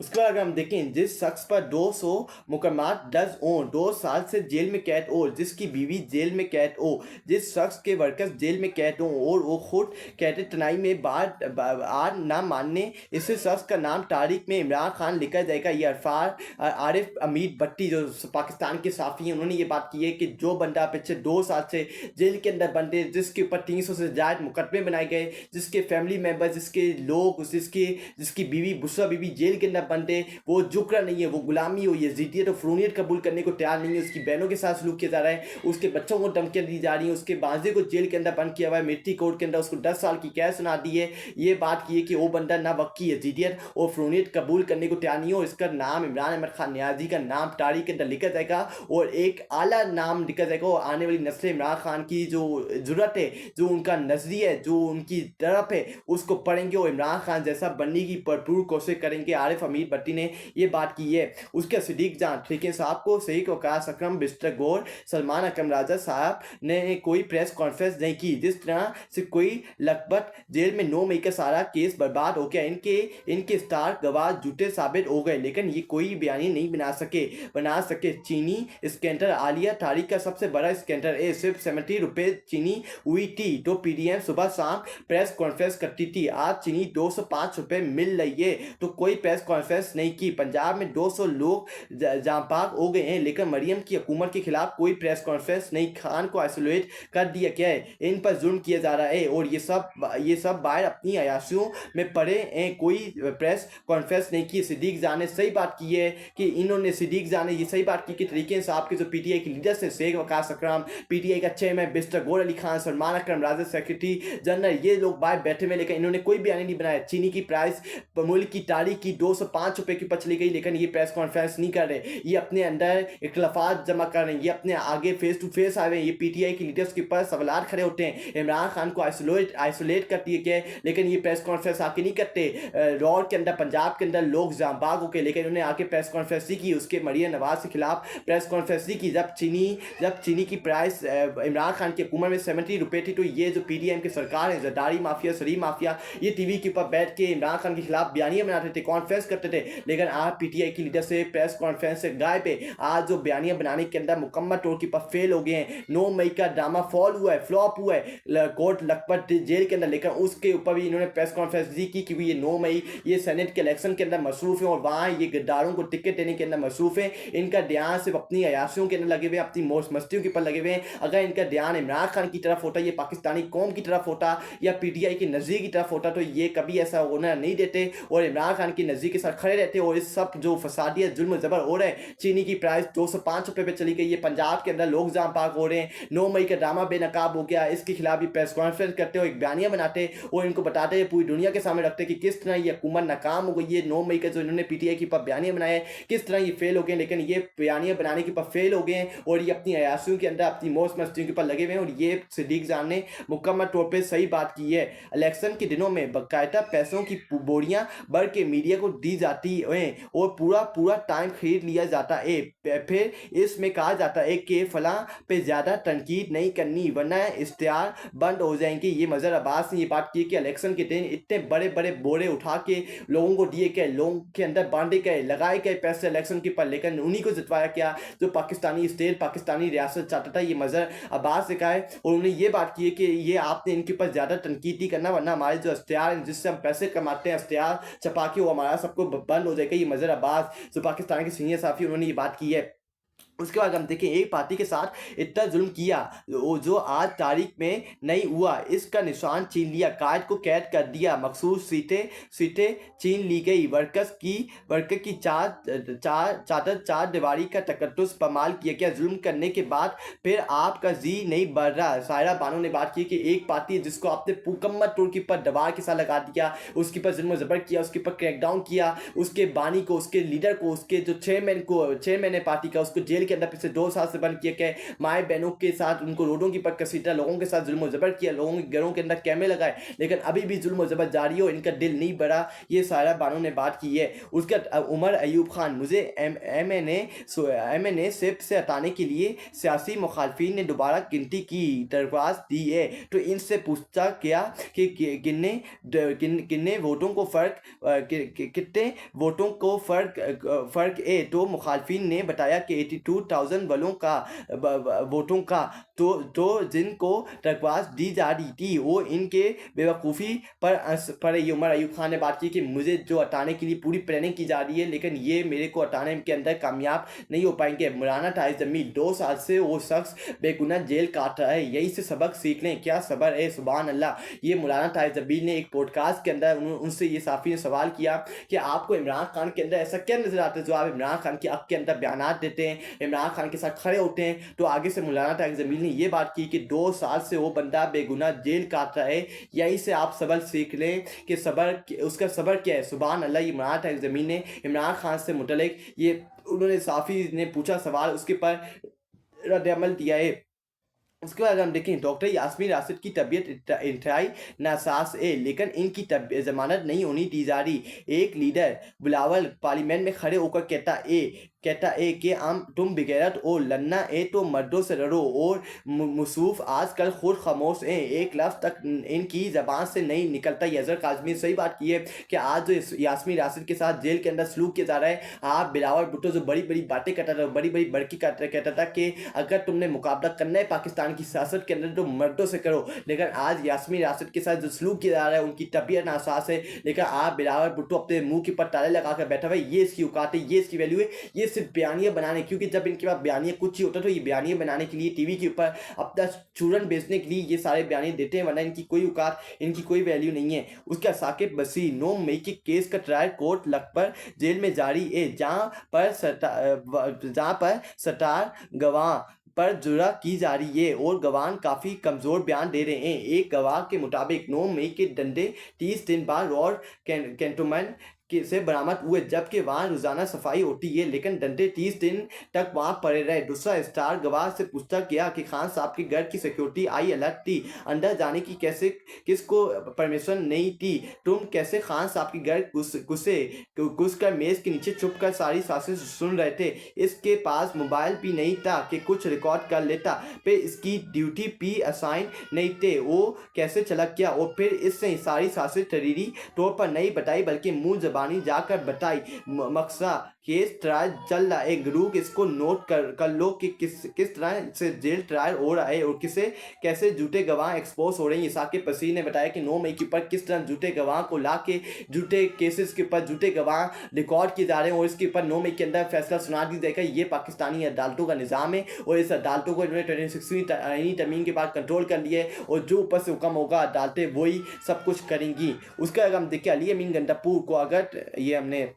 उसके बाद अगर हम देखें, जिस शख्स पर 200 मुकदमात दर्ज हो, 2 साल से जेल में कैद हो, जिसकी बीवी जेल में कैद हो, जिस शख्स के वर्कर्स जेल में कैद हो और वो खुद कहते तनाई में बार ना मानने, इस शख्स का नाम तारीख में इमरान खान लिखा जाएगा। ये आरिफ अमीर भट्टी जो पाकिस्तान के साफ़ी हैं, उन्होंने ये बात की है कि जो बंदा पिछले 2 साल से जेल के अंदर बंद है, जिसके ऊपर 300 से ज़्यादा मुकदमे बनाए गए, जिसके फैमिली मेम्बर, जिसके लोग, जिसकी बीवी बुशरा बीवी जेल के अंदर बंद है, वो जुकरा नहीं है, वो गुलामी हो, यजीदियत और फ्रूनियत कबूल करने को तैयार नहीं है, उसकी बहनों के साथ सलूक किया जा रहा है, उसके बच्चों को धमकियाँ दी जा रही हैं, उसके बाजे को जेल के अंदर बंद किया हुआ है, मिर्ची कोर्ट के अंदर उसको 10 साल की कैद सुना दी है। ये बात की है कि वो बंदा ना वक्की यजीदियत और फ्रूनियत कबूल करने को तैयार नहीं हो। इसका नाम इमरान अहमद खान नियाजी का नाम तारीख के अंदर लिखा जाएगा और एक आला नाम लिखा जाएगा और आने वाली नस्ल इमरान खान की जो जरूरत है, जो उनका नजरिया है, जो उनकी तरफ है, उसको पढ़ेंगे और इमरान खान जैसा बनने की भरपूर कोशिश करेंगे। आरिफ अमीर भट्टी ने यह बात की है। उसके सिद्दीक जान ठेके साहब को सही वकास अकरम बिस्टर गौर सलमान अकरम राजा साहब ने कोई प्रेस कॉन्फ्रेंस नहीं की। जिस तरह से कोई लखपत जेल में 9 मई का सारा केस बर्बाद हो गया, इनके स्टार गवाह झूठे साबित हो गए, लेकिन ये कोई बयानी नहीं बना सके। चीनी स्कैंडल आलिया तारीख का सबसे बड़ा स्कैंडल है। सिर्फ 70 रुपए चीनी हुई थी तो पीडीएम सुबह शाम प्रेस कॉन्फ्रेंस करती थी। आज चीनी 205 रुपए मिल रही है तो कोई प्रेस कॉन्फ्रेंस नहीं की। पंजाब में 200 लोग जाम पाक हो गए हैं, लेकिन मरियम की हुकूमत के खिलाफ कोई प्रेस कॉन्फ्रेंस नहीं। खान को आइसोलेट कर दिया गया है, इन पर जुल्म किया जा रहा है और ये सब बाहर अपनी अयाशियों में पड़े हैं, कोई प्रेस कॉन्फ्रेंस नहीं की। सिद्दीक जान ने सही बात की है कि इन्होंने सिद्दीक जान ने ये सही बात की कि तरीके साहब के जो पीटीआई के लीडर्स हैं, शेख वकास अकरम, पीटीआई का चेयरमैन बिस्टर गौर अली खान, सलमान अकरम राजा सेक्रेटरी जनरल, ये लोग बाहर बैठे हुए, लेकिन इन्होंने कोई बयान नहीं बनाया। चीनी की प्राइस मुल्क की तारीख की 205 रुपए की ऊपर चली गई, लेकिन ये प्रेस कॉन्फ्रेंस नहीं कर रहे, ये अपने अंदर इख्तलाफात जमा कर रहे हैं, ये अपने आगे फेस टू फेस आए हैं, ये पीटीआई के लीडर्स के ऊपर सवालात खड़े होते हैं। इमरान खान को आइसोलेट कर दिए गए, लेकिन ये प्रेस कॉन्फ्रेंस आके नहीं करते। लाहौर के अंदर, पंजाब के अंदर लोग जामबाग होके, लेकिन उन्होंने आके प्रेस कॉन्फ्रेंस नहीं की। उसके मरियम नवाज के खिलाफ प्रेस कॉन्फ्रेंस नहीं की। जब चीनी की प्राइस इमरान खान की हुकूमत में 70 रुपए थी, तो ये जो पीडीएम की सरकार है, जरदारी माफिया, शरीफ माफिया, ये टीवी के ऊपर बैठ के इमरान खान के खिलाफ बयानियां बनाते थे, कॉन्फ्रेंस करते थे, लेकिन आज पीटीआई की लीडर से प्रेस कॉन्फ्रेंस से गायब है। आज जो बयानियां बनाने के अंदर मुकम्मल तौर के ऊपर फेल हो गए हैं। 9 मई का ड्रामा फ्लॉप हुआ है कोर्ट लखपत जेल के अंदर, लेकिन उसके ऊपर भी इन्होंने प्रेस कॉन्फ्रेंस दी कि ये 9 मई ये सेनेट के इलेक्शन के अंदर मसरूफ है और वहाँ ये गद्दारों को टिकट देने के अंदर मसरूफ है। इनका ध्यान सिर्फ अपनी अयाशियों के अंदर लगे हुए, अपनी मौज मस्तियों के ऊपर लगे हुए हैं। अगर इनका ध्यान इमरान खान की तरफ होता, ये पाकिस्तानी कौम की तरफ होता या पीटीआई की नज़ीर की तरफ होता, तो ये कभी ऐसा होना नहीं देते और इमरान खान की नज़ीर के साथ खड़े रहते। और इस सब जो फसादियत जुल्म जबर हो रहे हैं, चीनी की प्राइस 205 रुपए पे चली गई है, पंजाब के अंदर लोग जाम पाक हो रहे हैं, 9 मई का ड्रामा बेनकाब हो गया, इसके खिलाफ भी प्रेस कॉन्फ्रेंस करते हो, एक बयानियां बनाते और इनको बताते, पूरी दुनिया के सामने रखते कि किस तरह ये हुकूमत नाकाम हो गई है। 9 मई का जो इन्होंने पीटीआई के ऊपर बयानियां बनाए, किस तरह ये फेल हो गए, लेकिन ये बयानियां बनाने के ऊपर फेल हो गए और ये अपनी अयाशियों के अंदर, अपनी मौज मस्तियों के ऊपर लगे हुए हैं। और ये सिद्दीक जान ने मुकम्मल तौर पर सही बात की है। इलेक्शन के दिनों में बाकायदा पैसों की बोरियां भर के मीडिया को दी जाती है और पूरा टाइम खरीद लिया जाता है। फिर इसमें कहा जाता है कि फलां पे ज़्यादा तनकीद नहीं करनी वरना इश्तिहार बंद हो जाएंगे। ये मजहर अब्बास ने ये बात की कि इलेक्शन के दिन इतने बड़े बड़े बोरे उठा के लोगों को दिए गए, लोगों के अंदर बांधे गए, लगाए गए पैसे इलेक्शन के पर, लेकिन उन्हीं को जितवाया क्या जो पाकिस्तानी स्टेट, पाकिस्तानी रियासत चाहता था। ये मजहर अब्बास से कहा है और उन्होंने ये बात की है कि ये आपने इनके ऊपर ज़्यादा तनकीद नहीं करना वरना हमारे जो इश्तिहार हैं जिससे हम पैसे कमाते हैं, इश्तिहार छपा के, वो हमारा सबको बंद हो जाएगा। ये मजहर अब्बास जो पाकिस्तान के सीनियर साफी, उन्होंने ये बात की है। उसके बाद हम देखें, एक पार्टी के साथ इतना जुल्म किया जो आज तारीख में नहीं हुआ, इसका निशान छीन लिया, कायद को कैद कर दिया, मखसूस सीटें छीन ली गई, वर्कर की चार दीवारी का तकद्दुस पमाल किया गया। जुल्म करने के बाद फिर आपका जी नहीं बढ़ रहा। सायरा बानो ने बात की कि एक पार्टी जिसको आपने मुकम्मल तौर के ऊपर दबाव के साथ लगा दिया, उसके ऊपर जुल्म जबर किया, उसके ऊपर क्रैकडाउन किया, उसके बानी को, उसके लीडर को, उसके जो चेयरमैन है पार्टी का, उसको जेल के अंदर पिछले 2 साल से बंद किया गया है। माए बहनों के साथ उनको रोडों की पर घसीटा, लोगों के साथ जुल्म ज़बर किया, लोगों के घरों के अंदर कैमरे लगाए, लेकिन अभी भी जुल्म ज़बर जारी हो, इनका दिल नहीं बढ़ा। ये सायरा बानो ने बात की है। उसका उमर अयूब खान, मुझे एमएनए से हटाने के लिए सियासी मुखालफिन ने दोबारा गिनती की दरख्वास्त दी है। तो इनसे पूछता क्या कि कितने वोटों को कितने वोटों को फ़र्क है। तो मुखालफिन ने बताया कि 82,000 वोटों का तो जिनको दरख्वास्त दी जा रही थी वो इनके बेवकूफ़ी पर ये उमर अयूब खान ने बात की कि मुझे जो हटाने के लिए पूरी प्लानिंग की जा रही है, लेकिन ये मेरे को हटाने के अंदर कामयाब नहीं हो पाएंगे। मौलाना ताहिर जमील, 2 साल से वो शख्स बेगुनाह जेल काट रहा है, यही से सबक सीख लें। क्या सब्र है, सुभान अल्लाह। ये मौलाना ताहिर जमील ने एक पॉडकास्ट के अंदर उनसे ये साफ़ी ने सवाल किया कि आपको इमरान खान के अंदर ऐसा क्या नजर आता है जो आप इमरान खान के हक के अंदर बयान देते हैं, इमरान खान के साथ खड़े होते हैं। तो आगे से मौलाना ताहिर जमील ने ये बात की कि 2 साल से वो बंदा बेगुनाह जेल काट रहा है, यहीं से आप सबक सीख लें कि उसका सब्र क्या है। सुभान अल्लाह। ये मौलाना ताहिर जमील ने इमरान खान से मुतल्लिक ये उन्होंने साफ़ी ने पूछा सवाल, उसके पर रद्द अमल दिया है। उसके बाद हम देखें डॉक्टर यास्मीन राशिद की तबीयत इंतहाई नासाज है, लेकिन इनकी जमानत नहीं होनी दी जा रही। एक लीडर बिलावल पार्लियामेंट में खड़े होकर कहता है कि तुम बेगैरत और लन्ना है तो मर्दों से लड़ो, और मुसूफ आजकल खुद खामोश हैं, एक लफ्ज़ तक इनकी ज़बान से नहीं निकलता। यजर काजमी सही बात की है कि आज जो यास्मीन राशिद के साथ जेल के अंदर सलूक किया जा रहा है, आप बिलावल भुट्टो जो बड़ी बड़ी बातें करता था, बड़ी बड़ी बड़की कहता था कि अगर तुमने मुकाबला करना है पाकिस्तान की सियासत के अंदर तो मर्दों से करो, लेकिन आज यास्मीन राशिद के साथ जो सलूक किया जा रहा है उनकी तबीयत नासाज है, लेकिन आप बिलावल भुट्टो अपने मुँह के ऊपर ताले लगा कर बैठा हुआ है। ये इसकी औकात है, ये इसकी वैल्यू है, ये सिर्फ बयानिया बनाने, क्योंकि जब इनके पास बयानिया कुछ ही होता तो ये बयानिया बनाने के लिए टीवी के ऊपर अपना चूरन बेचने के लिए ये सारे बयानिया देते हैं, वरना इनकी कोई औकात, इनकी कोई वैल्यू नहीं है। उसका साकिब बसी 9 मई के केस का ट्रायल कोर्ट लखपत जेल में जारी है, जहां पर सतार गवाह पर जुर्रा की जा रही है और गवाह काफ़ी कमज़ोर बयान दे रहे हैं। एक गवाह के मुताबिक 9 मई के डंडे 30 दिन बाद रॉड कैंटोनमेंट से बरामद हुए, जबकि वहाँ रोज़ाना सफाई होती है, लेकिन डंडे 30 दिन तक वहाँ पड़े रहे। दूसरा स्टार गवाह से पूछता गया कि खान साहब के घर की सिक्योरिटी आई अलर्ट थी, अंदर जाने की किसको परमिशन नहीं थी, तुम कैसे खान साहब के घर घुस कर मेज़ के नीचे छुप कर सारी सांसें सुन रहे थे। इसके पास मोबाइल भी नहीं था कि कुछ रिकॉर्ड कर लेता, फिर इसकी ड्यूटी भी असाइन नहीं थे, वो कैसे चलक गया। और फिर इससे सारी सांसें तरीरी तौर पर नहीं बताई बल्कि मुँह जबानी जाकर बताई। मकसा केस ट्रायल चल रहा है, ग्रुप इसको नोट कर लो कि किस तरह से जेल ट्रायल हो रहा है और कैसे झूठे गवाह एक्सपोज हो रहे हैं। साकिब बसी ने बताया कि 9 मई के ऊपर किस तरह झूठे गवाह को ला के झूठे केसेस के ऊपर झूठे गवाह रिकॉर्ड किए जा रहे हैं और इसके ऊपर 9 मई के अंदर फैसला सुना दी जाएगा। ये पाकिस्तानी अदालतों का निज़ाम है और इस अदालतों को इन्होंने 26वीं आईनी तरमीम के बाद कंट्रोल कर लिया है और जो ऊपर से हुक्म होगा अदालतें वही सब कुछ करेंगी। उसका अगर हम देखें अली अमीन गंडापुर को अगर ये हमने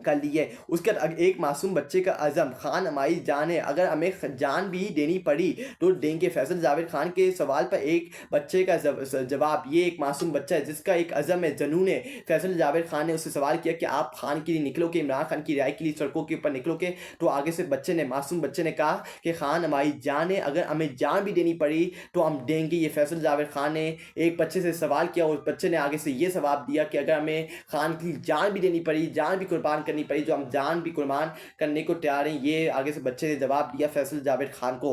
कर ली है, उसके बाद एक मासूम बच्चे का अज़म खान हमारी जान है, अगर हमें जान भी देनी पड़ी तो देंगे। फैसल जावेद खान के सवाल पर एक बच्चे का जवाब, ये एक मासूम बच्चा है जिसका एक अज़म है, जनून है। फैसल जावेद खान ने उससे सवाल किया कि आप खान के लिए निकलोगे, इमरान खान की रिहाई के लिए सड़कों के ऊपर निकलोगे, तो आगे से मासूम बच्चे ने कहा कि खान हमारी जान है, अगर हमें जान भी देनी पड़ी तो हम देंगे। ये फैसल जावेद खान ने एक बच्चे से सवाल किया और बच्चे ने आगे से ये जवाब दिया कि अगर हमें खान की जान भी देनी पड़ी, जान भी कुर्बान करनी पड़ी, जो हम जान भी कुर्बान करने को तैयार हैं। ये आगे से बच्चे ने जवाब दिया फैसल जावेद खान को।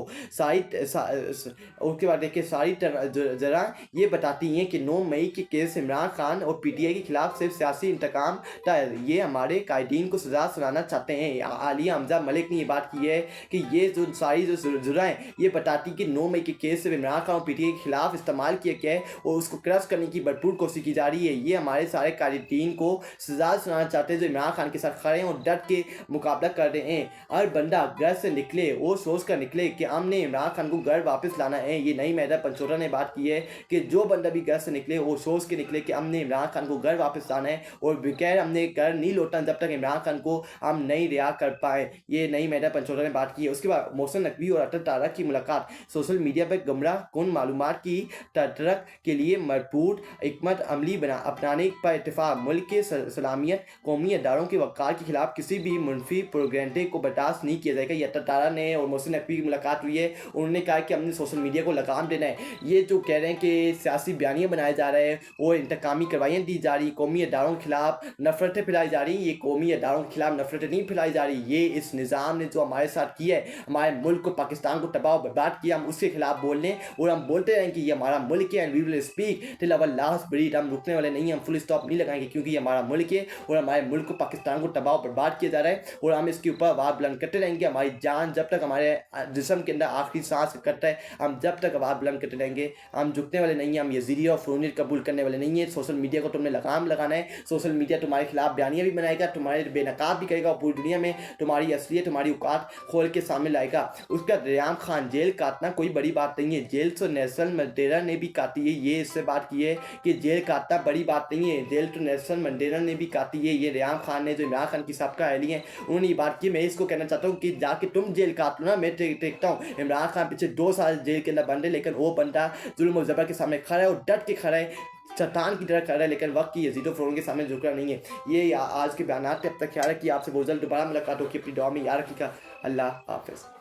उसके बाद देखिए सारी जरा ये बताती हैं कि 9 मई के केस इमरान खान और पीटीआई के खिलाफ सिर्फ सियासी इंतकाम था, ये हमारे कायदीन को सजा सुनाना चाहते हैं। आलिया हमजा मलिक ने ये बात की है कि ये जो सारी जो जुरा हैं ये बताती कि 9 मई के केस से इमरान खान और पीटीआई के खिलाफ इस्तेमाल किया गया है और उसको क्रश करने की भरपूर कोशिश की जा रही है। ये हमारे सारे कायदीन को सजा सुनाना चाहते हैं जो इमरान खान के साथ खड़े हैं और डट के मुकाबला कर रहे हैं। हर बंदा घर से निकले और सोच कर निकले कि हमने इमरान खान को घर वापस लाना है। ये नई मैदा पंचोरा ने बात की है कि जो बंदा भी घर से निकले वो सोच के निकले कि हमने इमरान खान को घर वापस लाना है और बगैर हमने घर नहीं लौटना जब तक इमरान खान को हम नहीं रिहा कर पाए। ये नई मैदा पंचोरा ने बात की है। उसके बाद मोहसिन नकवी और अटल तारा की मुलाकात, सोशल मीडिया पर गुमराह कुन मालूमात की तटरक के लिए मरबूत हिकमत अमली अपनाने पर इत्तेफाक, मुल्क के सलामियत कौमी अदारों के वक़ार के खिलाफ किसी भी मुनफी प्रोपेगेंडे को बर्दाश्त नहीं किया जाएगा। यत्तर तारा ने और मोहसिन नकवी की मुलाकात हुई है, उन्होंने कहा कि हमने सोशल मीडिया को लगाम देना है। ये जो कह रहे हैं कि सियासी बयानियाँ बनाए जा रहे हैं और इंतकामी कार्रवाइयाँ दी जा रही, कौमी अदारों के खिलाफ नफ़रतें फैलाई जा रही, ये कौमी अदारों के खिलाफ नफ़रतें नहीं फैलाई जा रही। ये इस निज़ाम ने जो हमारे साथ किया है, हमारे मुल्क को, पाकिस्तान को तबाह बर्बाद किया, हम उसके खिलाफ बोल रहे हैं और हम बोलते रहें कि ये हमारा मुल्क है and we will speak till our last breath. हम रुकने वाले नहीं हैं, हम फुल स्टॉप नहीं लगाएंगे, क्योंकि ये हमारा मुल्क है और हमारे मुल्क को, पाकिस्तान को तबाह बर्बाद किया जा रहा है और हम इसके ऊपर आवाज़ बुलंद करते रहेंगे। हमारी जान जब तक हमारे जिस्म के अंदर आखिरी सांस करता है, हम जब तक आवाज़ बुलंद करते रहेंगे। हम झुकने वाले नहीं हैं, हम यजीरी और फ़ुरूनियत कबूल करने वाले नहीं हैं। सोशल मीडिया को तुमने लगाम लगाना है। सोशल मीडिया तुम्हारे खिलाफ बयानियाँ भी बनाएगा, तुम्हारे बेनकाब भी करेगा और पूरी दुनिया में तुम्हारी असलियत, तुम्हारी औकात खोल के सामने लाएगा। उसका रेयान खान जेल काटना कोई बड़ी बात नहीं है। जेल तो नेल्सन मंडेला ने भी काटी है, ये इससे बात की है कि जेल काटना बड़ी बात नहीं है। जेल तो नेल्सन मंडेला ने भी काटी है। ये रेयान खान ने, जो इमरान खान की साबका अहली हैं, उन्होंने ये बात की। मैं इसको कहना चाहता हूँ कि जाके तुम जेल काट लो ना। मैं देखता हूँ इमरान खान पीछे 2 साल जेल के अंदर बंद है, लेकिन वो बंदा जुल्म और ज़बर के सामने खड़ा है और डट के खड़ा है, चट्टान की तरह खड़ा है, लेकिन वक्त की यजीद फ़िरौन के सामने झुक रहा नहीं है। ये आज के बयान थे। अब तक ख्याल है कि आपसे बहुत जल्द दोबारा मुलाकात होगी। अपनी दुआ में याद रखिएगा। अल्लाह हाफ़िज़।